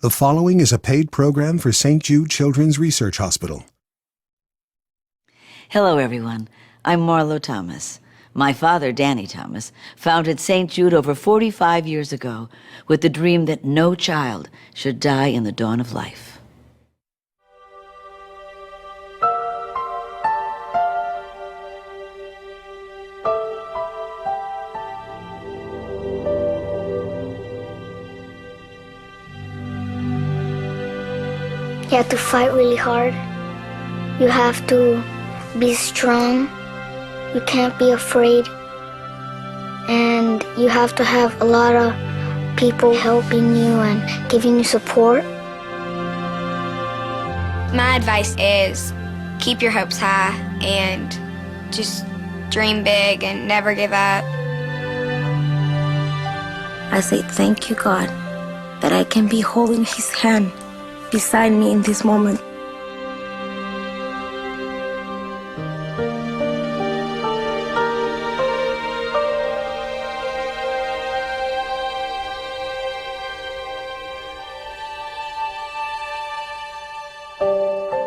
The following is a paid program for St. Jude Children's Research Hospital. Hello, everyone. I'm Marlo Thomas. My father, Danny Thomas, founded St. Jude over 45 years ago with the dream that no child should die in the dawn of life. You have to fight really hard. You have to be strong. You can't be afraid. And you have to have a lot of people helping you and giving you support. My advice is keep your hopes high and just dream big and never give up. I say thank you, God, that I can be holding His hand beside me in this moment.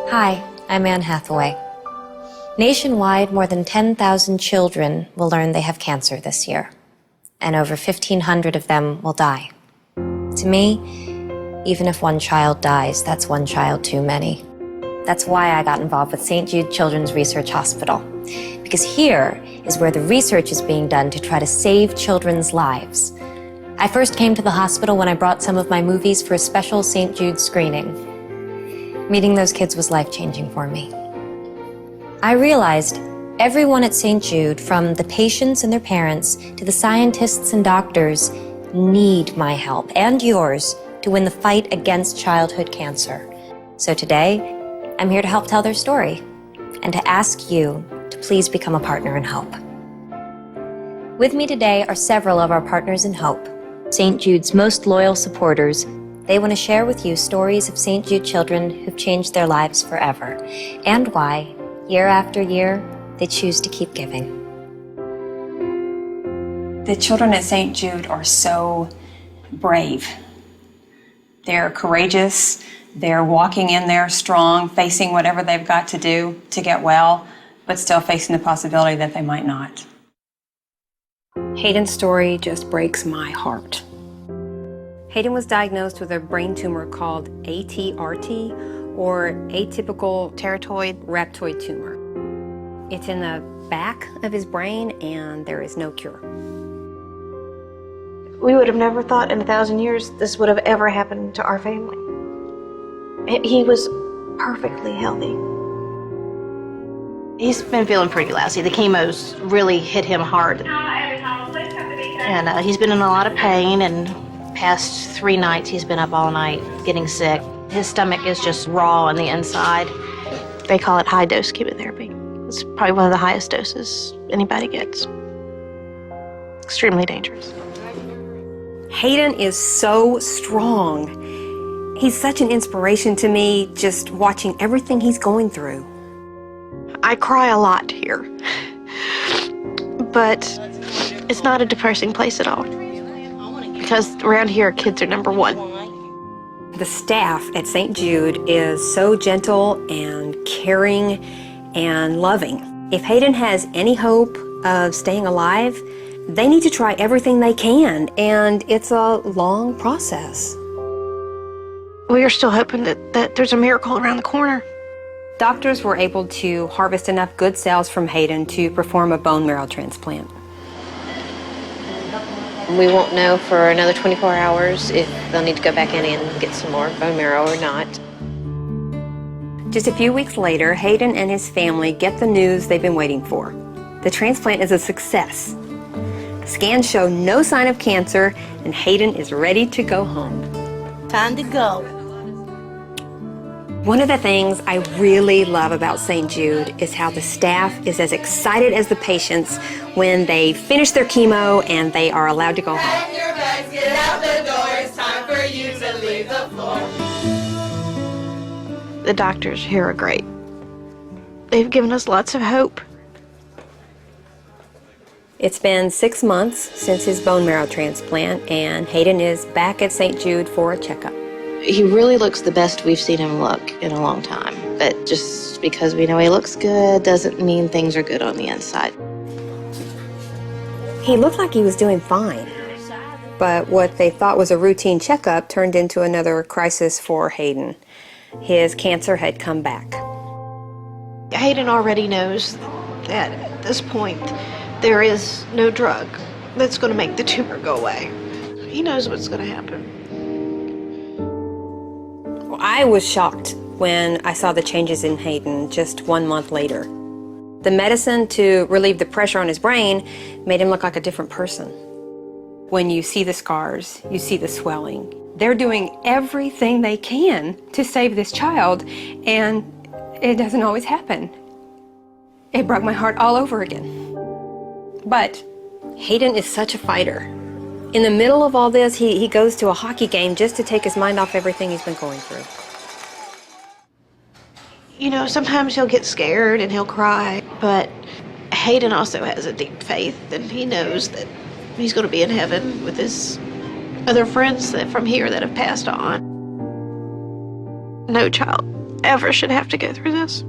Hi, I'm Anne Hathaway. Nationwide, more than 10,000 children will learn they have cancer this year, and over 1,500 of them will die. To me, even if one child dies, that's one child too many. That's why I got involved with St. Jude Children's Research Hospital, because here is where the research is being done to try to save children's lives. I first came to the hospital when I brought some of my movies for a special St. Jude screening. Meeting those kids was life-changing for me. I realized everyone at St. Jude, from the patients and their parents to the scientists and doctors, need my help and yours to win the fight against childhood cancer. So today, I'm here to help tell their story and to ask you to please become a partner in hope. With me today are several of our partners in hope, St. Jude's most loyal supporters. They want to share with you stories of St. Jude children who've changed their lives forever and why, year after year, they choose to keep giving. The children at St. Jude are so brave. They're courageous. They're walking in there strong, facing whatever they've got to do to get well, but still facing the possibility that they might not. Hayden's story just breaks my heart. Hayden was diagnosed with a brain tumor called ATRT, or atypical teratoid rhabdoid tumor. It's in the back of his brain, and there is no cure. We would have never thought in 1,000 years this would have ever happened to our family. He was perfectly healthy. He's been feeling pretty lousy. The chemo's really hit him hard. And he's been in a lot of pain, and past 3 nights he's been up all night getting sick. His stomach is just raw on the inside. They call it high-dose chemotherapy. It's probably one of the highest doses anybody gets. Extremely dangerous. Hayden is so strong. He's such an inspiration to me, just watching everything he's going through. I cry a lot here, but it's not a depressing place at all, because around here, kids are number one. The staff at St. Jude is so gentle and caring and loving. If Hayden has any hope of staying alive, they need to try everything they can, and it's a long process. We are still hoping that there's a miracle around the corner. Doctors were able to harvest enough good cells from Hayden to perform a bone marrow transplant. We won't know for another 24 hours if they'll need to go back in and get some more bone marrow or not. Just a few weeks later, Hayden and his family get the news they've been waiting for. The transplant is a success. Scans show no sign of cancer, and Hayden is ready to go home. Time to go. One of the things I really love about St. Jude is how the staff is as excited as the patients when they finish their chemo and they are allowed to go home. Pack your bags, get out the door, it's time for you to leave the floor. The doctors here are great. They've given us lots of hope. It's been 6 months since his bone marrow transplant, and Hayden is back at St. Jude for a checkup. He really looks the best we've seen him look in a long time. But just because we know he looks good doesn't mean things are good on the inside. He looked like he was doing fine. But what they thought was a routine checkup turned into another crisis for Hayden. His cancer had come back. Hayden already knows that at this point there is no drug that's going to make the tumor go away. He knows what's going to happen. Well, I was shocked when I saw the changes in Hayden just 1 month later. The medicine to relieve the pressure on his brain made him look like a different person. When you see the scars, you see the swelling. They're doing everything they can to save this child, and it doesn't always happen. It broke my heart all over again. But Hayden is such a fighter. In the middle of all this, he goes to a hockey game just to take his mind off everything he's been going through. You know, sometimes he'll get scared and he'll cry, but Hayden also has a deep faith, and he knows that he's going to be in heaven with his other friends from here that have passed on. No child ever should have to go through this.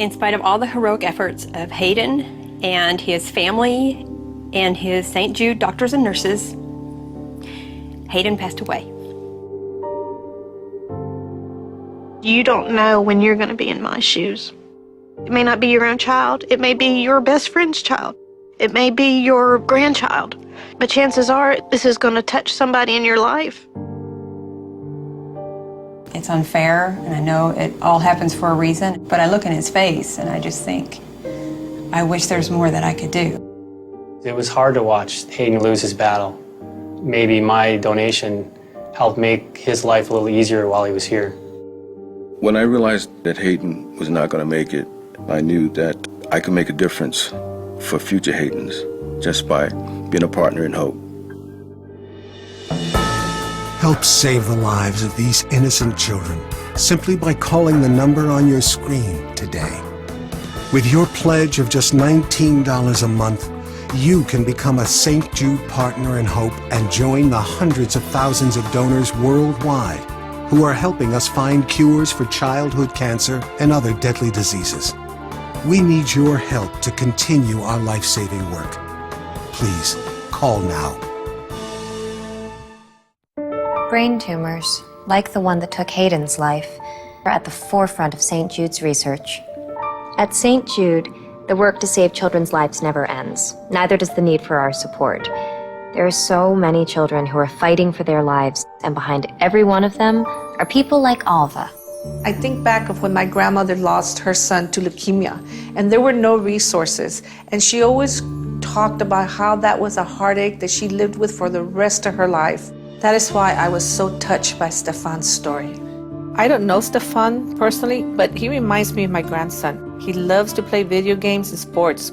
In spite of all the heroic efforts of Hayden and his family and his St. Jude doctors and nurses, Hayden passed away. You don't know when you're going to be in my shoes. It may not be your own child. It may be your best friend's child. It may be your grandchild. But chances are this is going to touch somebody in your life. It's unfair, and I know it all happens for a reason, but I look in his face and I just think, I wish there's more that I could do. It was hard to watch Hayden lose his battle. Maybe my donation helped make his life a little easier while he was here. When I realized that Hayden was not going to make it, I knew that I could make a difference for future Haydens just by being a partner in hope. Help save the lives of these innocent children simply by calling the number on your screen today. With your pledge of just $19 a month, you can become a St. Jude Partner in Hope and join the hundreds of thousands of donors worldwide who are helping us find cures for childhood cancer and other deadly diseases. We need your help to continue our life-saving work. Please, call now. Brain tumors, like the one that took Hayden's life, are at the forefront of St. Jude's research. At St. Jude, the work to save children's lives never ends. Neither does the need for our support. There are so many children who are fighting for their lives, and behind every one of them are people like Alva. I think back of when my grandmother lost her son to leukemia, and there were no resources, and she always talked about how that was a heartache that she lived with for the rest of her life. That is why I was so touched by Stefan's story. I don't know Stefan personally, but he reminds me of my grandson. He loves to play video games and sports.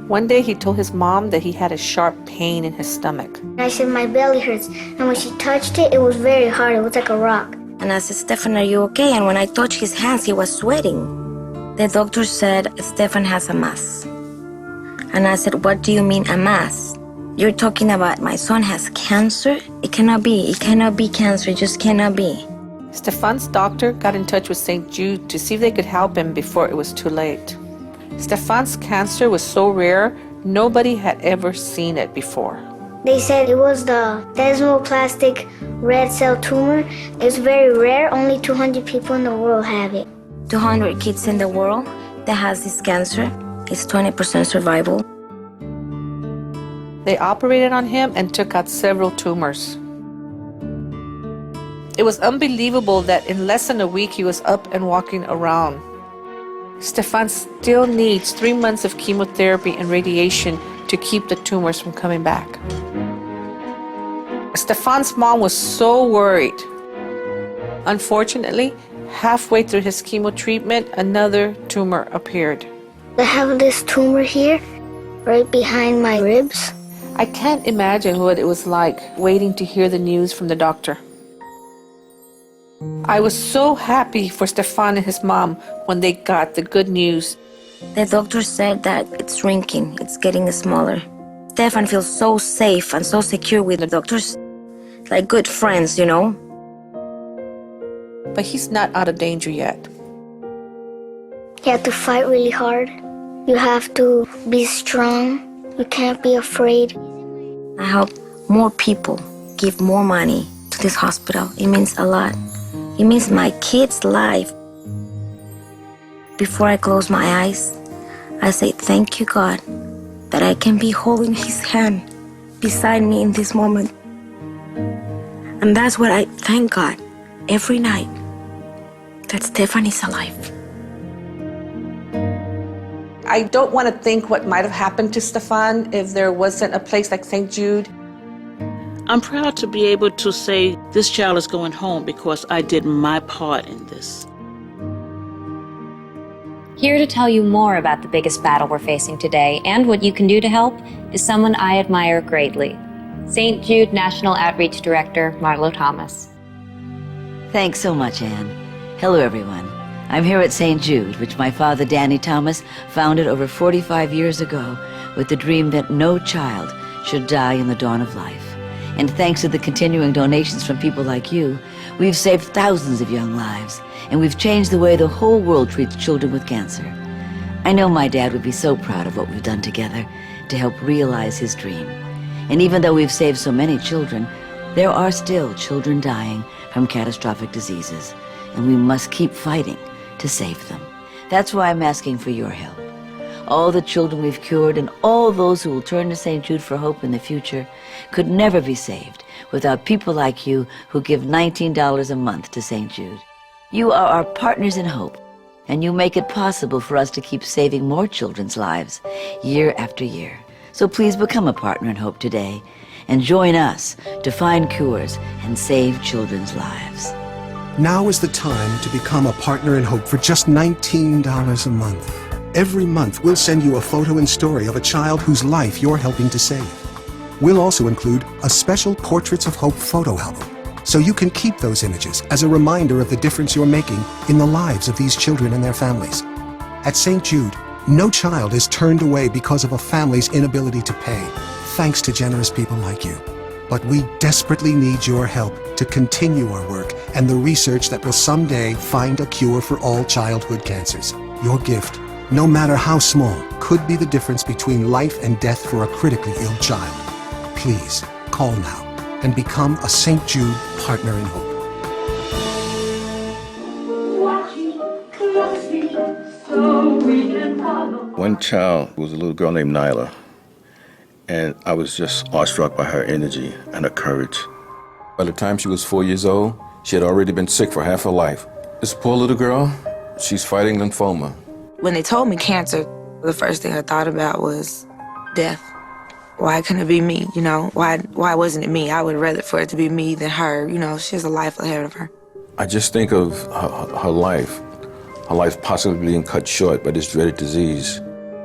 One day he told his mom that he had a sharp pain in his stomach. I said, my belly hurts, and when she touched it, it was very hard. It was like a rock. And I said, Stefan, are you okay? And when I touched his hands, he was sweating. The doctor said, Stefan has a mass. And I said, what do you mean a mass? You're talking about my son has cancer? It cannot be. It cannot be cancer. It just cannot be. Stefan's doctor got in touch with St. Jude to see if they could help him before it was too late. Stefan's cancer was so rare, nobody had ever seen it before. They said it was the desmoplastic red cell tumor. It's very rare. Only 200 people in the world have it. 200 kids in the world that has this cancer. It's 20% survival. They operated on him and took out several tumors. It was unbelievable that in less than a week he was up and walking around. Stefan still needs 3 months of chemotherapy and radiation to keep the tumors from coming back. Stefan's mom was so worried. Unfortunately, halfway through his chemo treatment, another tumor appeared. I have this tumor here, right behind my ribs. I can't imagine what it was like waiting to hear the news from the doctor. I was so happy for Stefan and his mom when they got the good news. The doctor said that it's shrinking, it's getting smaller. Stefan feels so safe and so secure with the doctors. like good friends, you know. But he's not out of danger yet. You have to fight really hard. You have to be strong. You can't be afraid. I hope more people give more money to this hospital. It means a lot. It means my kid's life. Before I close my eyes, I say thank you, God, that I can be holding his hand beside me in this moment. And that's what I thank God every night, that Stephanie's alive. I don't want to think what might have happened to Stefan if there wasn't a place like St. Jude. I'm proud to be able to say this child is going home because I did my part in this. Here to tell you more about the biggest battle we're facing today and what you can do to help is someone I admire greatly, St. Jude National Outreach Director Marlo Thomas. Thanks so much, Anne. Hello, everyone. I'm here at St. Jude, which my father, Danny Thomas, founded over 45 years ago with the dream that no child should die in the dawn of life. And thanks to the continuing donations from people like you, we've saved thousands of young lives, and we've changed the way the whole world treats children with cancer. I know my dad would be so proud of what we've done together to help realize his dream. And even though we've saved so many children, there are still children dying from catastrophic diseases, and we must keep fighting to save them. That's why I'm asking for your help. All the children we've cured and all those who will turn to St. Jude for hope in the future could never be saved without people like you who give $19 a month to St. Jude. You are our partners in hope, and you make it possible for us to keep saving more children's lives year after year. So please become a partner in hope today and join us to find cures and save children's lives. Now is the time to become a partner in hope for just $19 a month. Every month, we'll send you a photo and story of a child whose life you're helping to save. We'll also include a special Portraits of Hope photo album, so you can keep those images as a reminder of the difference you're making in the lives of these children and their families. At St. Jude, no child is turned away because of a family's inability to pay, thanks to generous people like you. But we desperately need your help to continue our work and the research that will someday find a cure for all childhood cancers. Your gift, no matter how small, could be the difference between life and death for a critically ill child. Please, call now and become a St. Jude Partner in Hope. One child was a little girl named Nyla, and I was just awestruck by her energy and her courage. By the time she was 4 years old, she had already been sick for half her life. This poor little girl, she's fighting lymphoma. When they told me cancer, the first thing I thought about was death. Why couldn't it be me, you know? Why wasn't it me? I would rather for it to be me than her. You know, she has a life ahead of her. I just think of her life possibly being cut short by this dreaded disease.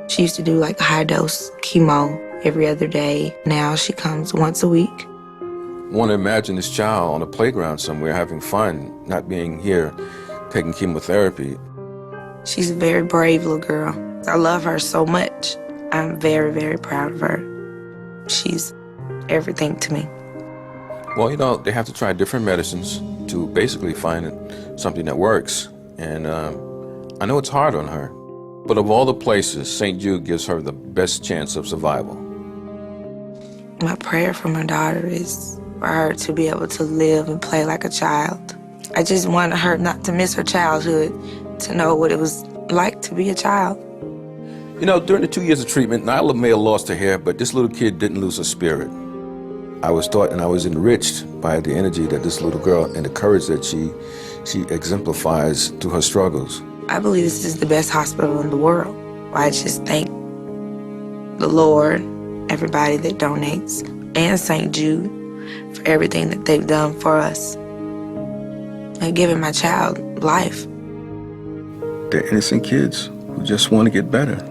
She used to do like high-dose chemo every other day. Now she comes once a week. I want to imagine this child on a playground somewhere having fun, not being here taking chemotherapy. She's a very brave little girl. I love her so much. I'm very, very proud of her. She's everything to me. Well, you know, they have to try different medicines to basically find something that works. And I know it's hard on her. But of all the places, St. Jude gives her the best chance of survival. My prayer for my daughter is for her to be able to live and play like a child. I just wanted her not to miss her childhood, to know what it was like to be a child. You know, during the 2 years of treatment, Nyla may have lost her hair, but this little kid didn't lose her spirit. I was taught and I was enriched by the energy that this little girl and the courage that she exemplifies through her struggles. I believe this is the best hospital in the world. I just thank the Lord, everybody that donates, and St. Jude for everything that they've done for us and giving my child life. They're innocent kids who just want to get better.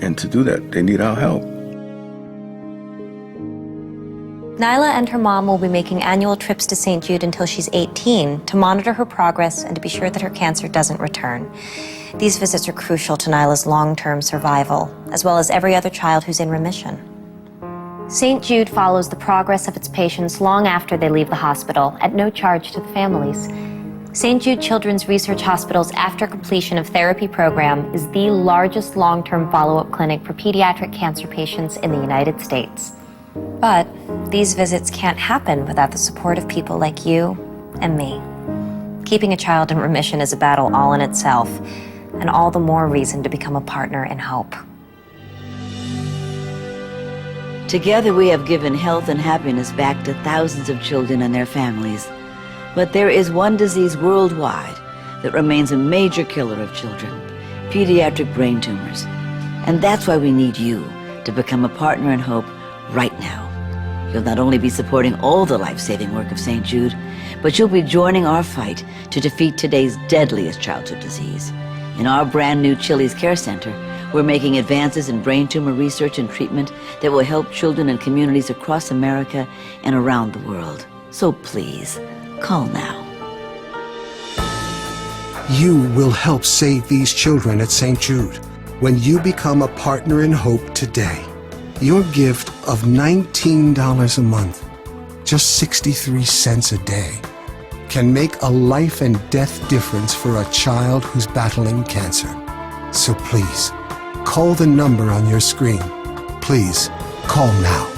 And to do that, they need our help. Nyla and her mom will be making annual trips to St. Jude until she's 18 to monitor her progress and to be sure that her cancer doesn't return. These visits are crucial to Nyla's long-term survival, as well as every other child who's in remission. St. Jude follows the progress of its patients long after they leave the hospital at no charge to the families. St. Jude Children's Research Hospital's after completion of therapy program is the largest long-term follow-up clinic for pediatric cancer patients in the United States. But these visits can't happen without the support of people like you and me. Keeping a child in remission is a battle all in itself, and all the more reason to become a partner in hope. Together we have given health and happiness back to thousands of children and their families. But there is one disease worldwide that remains a major killer of children: pediatric brain tumors. And that's why we need you to become a partner in hope right now. You'll not only be supporting all the life-saving work of St. Jude, but you'll be joining our fight to defeat today's deadliest childhood disease. In our brand new Chili's Care Center, we're making advances in brain tumor research and treatment that will help children and communities across America and around the world. So please, call now. You will help save these children at St. Jude when you become a partner in hope today. Your gift of $19 a month, just 63 cents a day, can make a life and death difference for a child who's battling cancer. So please, call the number on your screen. Please, call now.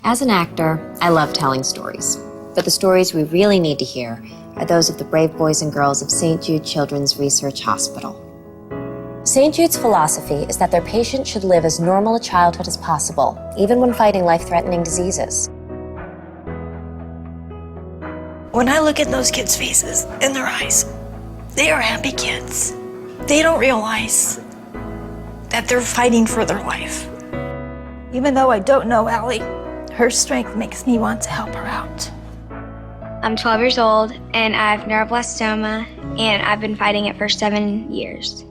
As an actor, I love telling stories. But the stories we really need to hear are those of the brave boys and girls of St. Jude Children's Research Hospital. St. Jude's philosophy is that their patients should live as normal a childhood as possible, even when fighting life-threatening diseases. When I look at those kids' faces and their eyes, they are happy kids. They don't realize that they're fighting for their life. Even though I don't know Allie, her strength makes me want to help her out. I'm 12 years old and I have neuroblastoma, and I've been fighting it for 7 years.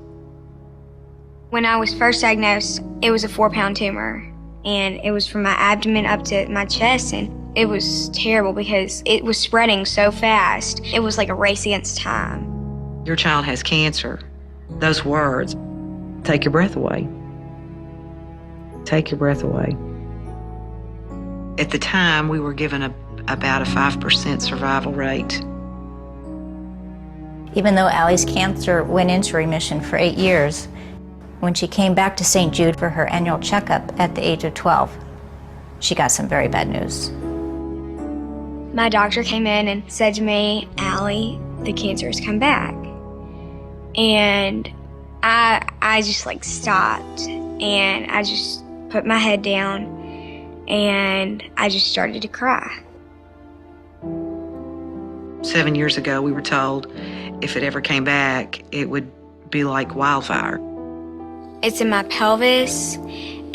When I was first diagnosed, it was a 4-pound tumor, and it was from my abdomen up to my chest, and it was terrible because it was spreading so fast. It was like a race against time. Your child has cancer. Those words take your breath away. Take your breath away. At the time, we were given about a 5% survival rate. Even though Allie's cancer went into remission for 8 years, when she came back to St. Jude for her annual checkup at the age of 12, she got some very bad news. My doctor came in and said to me, "Allie, the cancer has come back." And I just stopped, and I just put my head down, and I just started to cry. 7 years ago, we were told if it ever came back, it would be like wildfire. It's in my pelvis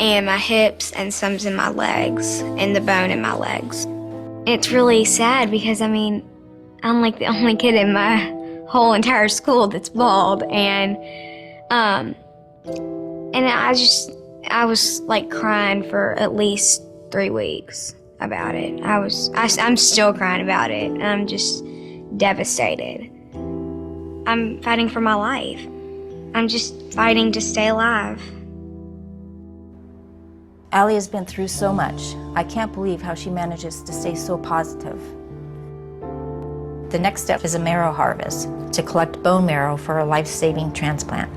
and my hips, and some's in my legs and the bone in my legs. It's really sad because, I'm like the only kid in my whole entire school that's bald, and I was like crying for at least 3 weeks about it. I'm still crying about it, and I'm just devastated. I'm fighting for my life. I'm just fighting to stay alive. Allie has been through so much. I can't believe how she manages to stay so positive. The next step is a marrow harvest to collect bone marrow for a life-saving transplant.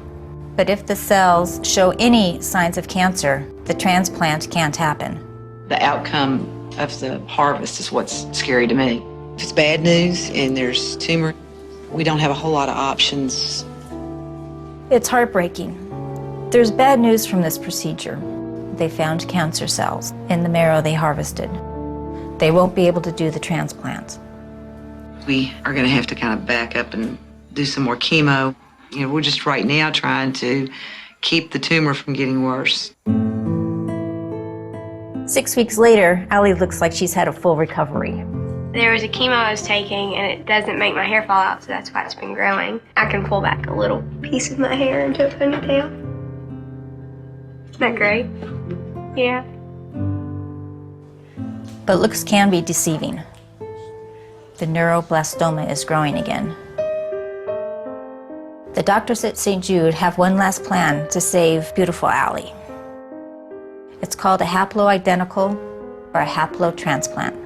But if the cells show any signs of cancer, the transplant can't happen. The outcome of the harvest is what's scary to me. If it's bad news and there's tumor, we don't have a whole lot of options. It's heartbreaking. There's bad news from this procedure. They found cancer cells in the marrow they harvested. They won't be able to do the transplant. We are going to have to kind of back up and do some more chemo. We're just right now trying to keep the tumor from getting worse. 6 weeks later, Allie looks like she's had a full recovery. There was a chemo I was taking, and it doesn't make my hair fall out, so that's why it's been growing. I can pull back a little piece of my hair into a ponytail. Isn't that great? Yeah. But looks can be deceiving. The neuroblastoma is growing again. The doctors at St. Jude have one last plan to save beautiful Allie. It's called a haploidentical or a haplotransplant.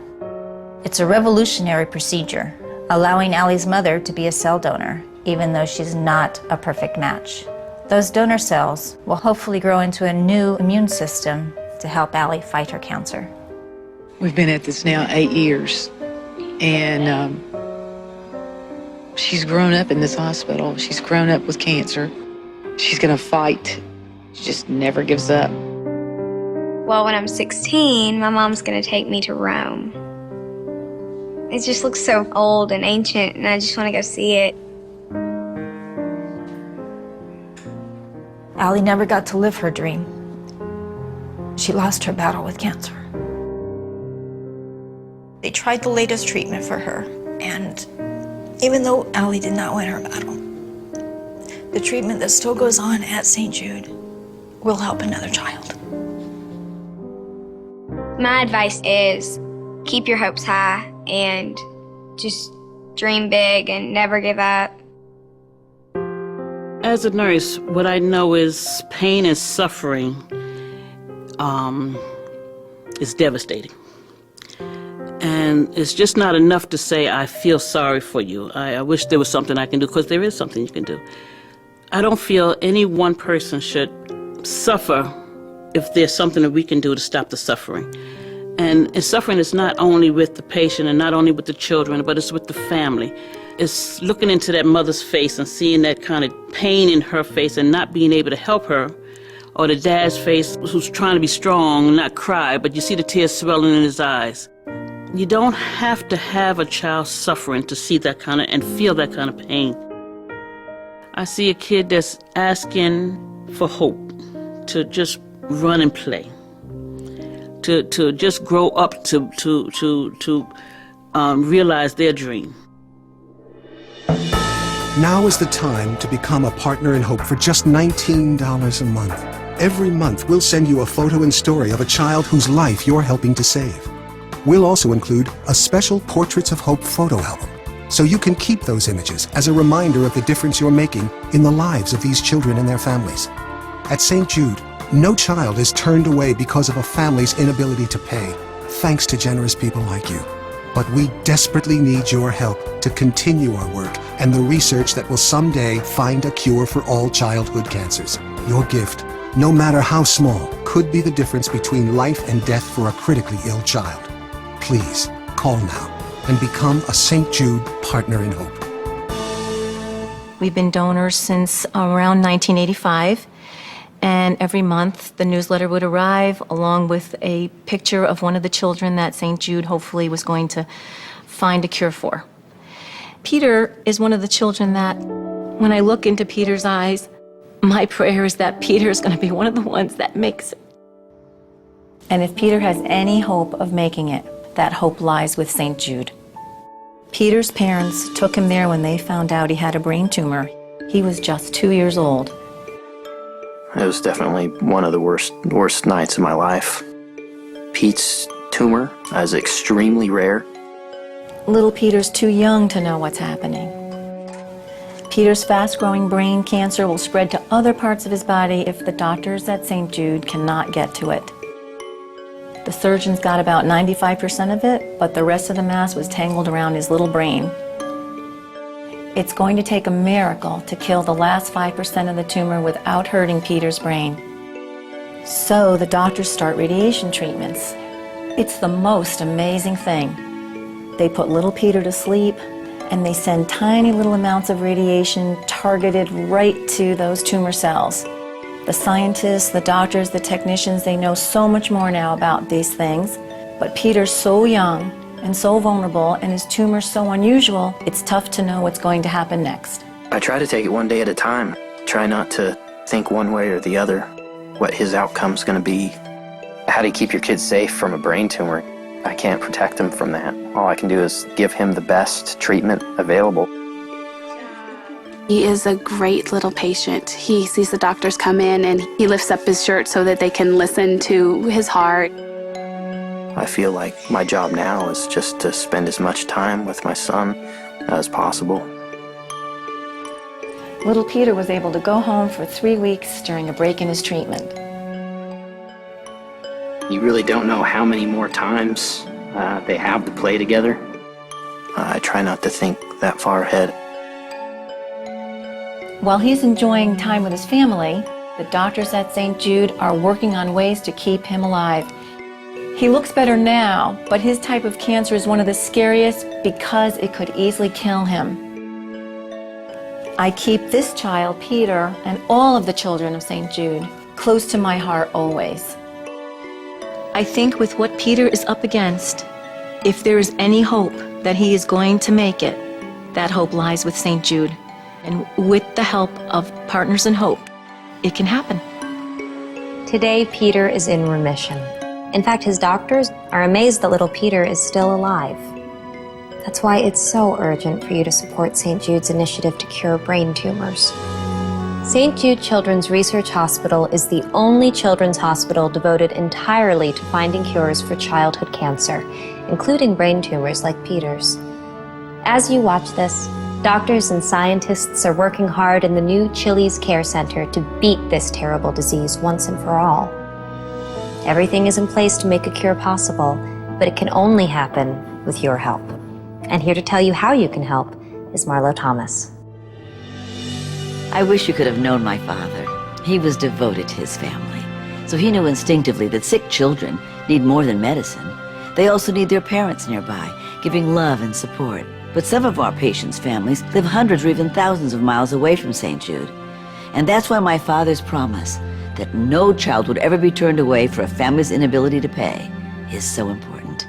It's a revolutionary procedure, allowing Allie's mother to be a cell donor, even though she's not a perfect match. Those donor cells will hopefully grow into a new immune system to help Allie fight her cancer. We've been at this now 8 years, and she's grown up in this hospital. She's grown up with cancer. She's gonna fight. She just never gives up. Well, when I'm 16, my mom's gonna take me to Rome. It just looks so old and ancient, and I just want to go see it. Allie never got to live her dream. She lost her battle with cancer. They tried the latest treatment for her, and even though Allie did not win her battle, the treatment that still goes on at St. Jude will help another child. My advice is keep your hopes high and just dream big and never give up. As a nurse, what I know is pain and suffering is devastating. And it's just not enough to say, I feel sorry for you. I wish there was something I can do, because there is something you can do. I don't feel any one person should suffer if there's something that we can do to stop the suffering. And suffering is not only with the patient and not only with the children, but it's with the family. It's looking into that mother's face and seeing that kind of pain in her face and not being able to help her, or the dad's face who's trying to be strong and not cry, but you see the tears swelling in his eyes. You don't have to have a child suffering to see that kind of and feel that kind of pain. I see a kid that's asking for hope, to just run and play, to just grow up to realize their dream. Now is the time to become a partner in hope for just $19 a month. Every month, we'll send you a photo and story of a child whose life you're helping to save. We'll also include a special Portraits of Hope photo album, so you can keep those images as a reminder of the difference you're making in the lives of these children and their families. At St. Jude, no child is turned away because of a family's inability to pay, thanks to generous people like you. But we desperately need your help to continue our work and the research that will someday find a cure for all childhood cancers. Your gift, no matter how small, could be the difference between life and death for a critically ill child. Please, call now and become a St. Jude Partner in Hope. We've been donors since around 1985, and every month the newsletter would arrive along with a picture of one of the children that St. Jude hopefully was going to find a cure for. Peter is one of the children that, when I look into Peter's eyes, my prayer is that Peter is going to be one of the ones that makes it. And if Peter has any hope of making it, that hope lies with St. Jude. Peter's parents took him there when they found out he had a brain tumor. He was just 2 years old. It was definitely one of the worst nights of my life. Pete's tumor is extremely rare. Little Peter's too young to know what's happening. Peter's fast-growing brain cancer will spread to other parts of his body if the doctors at St. Jude cannot get to it. The surgeons got about 95% of it, but the rest of the mass was tangled around his little brain. It's going to take a miracle to kill the last 5% of the tumor without hurting Peter's brain. So the doctors start radiation treatments. It's the most amazing thing. They put little Peter to sleep, and they send tiny little amounts of radiation targeted right to those tumor cells. The scientists, the doctors, the technicians, they know so much more now about these things. But Peter's so young and so vulnerable, and his tumor's so unusual, it's tough to know what's going to happen next. I try to take it one day at a time. Try not to think one way or the other what his outcome's going to be. How do you keep your kid safe from a brain tumor? I can't protect him from that. All I can do is give him the best treatment available. He is a great little patient. He sees the doctors come in and he lifts up his shirt so that they can listen to his heart. I feel like my job now is just to spend as much time with my son as possible. Little Peter was able to go home for 3 weeks during a break in his treatment. You really don't know how many more times they have to play together. I try not to think that far ahead. While he's enjoying time with his family, the doctors at St. Jude are working on ways to keep him alive. He looks better now, but his type of cancer is one of the scariest because it could easily kill him. I keep this child, Peter, and all of the children of St. Jude close to my heart always. I think with what Peter is up against, if there is any hope that he is going to make it, that hope lies with St. Jude. And with the help of Partners in Hope, it can happen. Today, Peter is in remission. In fact, his doctors are amazed that little Peter is still alive. That's why it's so urgent for you to support St. Jude's initiative to cure brain tumors. St. Jude Children's Research Hospital is the only children's hospital devoted entirely to finding cures for childhood cancer, including brain tumors like Peter's. As you watch this, doctors and scientists are working hard in the new Chili's Care Center to beat this terrible disease once and for all. Everything is in place to make a cure possible, but it can only happen with your help. And here to tell you how you can help is Marlo Thomas. I wish you could have known my father. He was devoted to his family. So he knew instinctively that sick children need more than medicine. They also need their parents nearby, giving love and support. But some of our patients' families live hundreds or even thousands of miles away from St. Jude. And that's why my father's promise that no child would ever be turned away for a family's inability to pay is so important.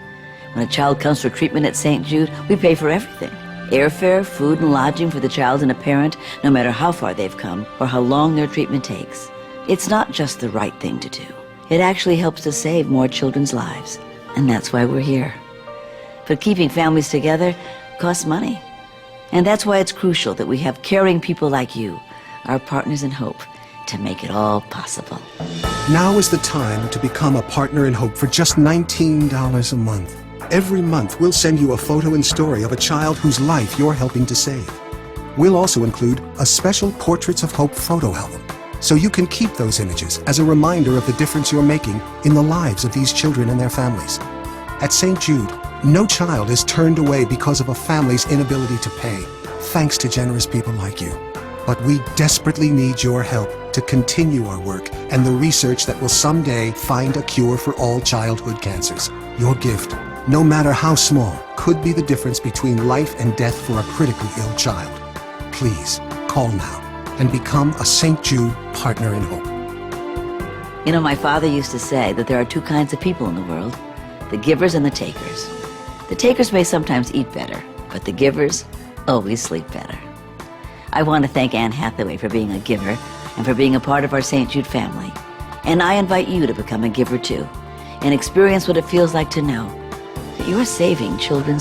When a child comes for treatment at St. Jude, we pay for everything. Airfare, food, and lodging for the child and a parent, no matter how far they've come or how long their treatment takes. It's not just the right thing to do. It actually helps to save more children's lives. And that's why we're here. But keeping families together costs money. And that's why it's crucial that we have caring people like you, our partners in hope, to make it all possible. Now is the time to become a Partner in Hope for just $19 a month. Every month, we'll send you a photo and story of a child whose life you're helping to save. We'll also include a special Portraits of Hope photo album, so you can keep those images as a reminder of the difference you're making in the lives of these children and their families. At St. Jude, no child is turned away because of a family's inability to pay, thanks to generous people like you. But we desperately need your help to continue our work and the research that will someday find a cure for all childhood cancers. Your gift, no matter how small, could be the difference between life and death for a critically ill child. Please, call now and become a St. Jude Partner in Hope. You know, my father used to say that there are two kinds of people in the world, the givers and the takers. The takers may sometimes eat better, but the givers always sleep better. I want to thank Anne Hathaway for being a giver and for being a part of our St. Jude family. And I invite you to become a giver too and experience what it feels like to know that you are saving children's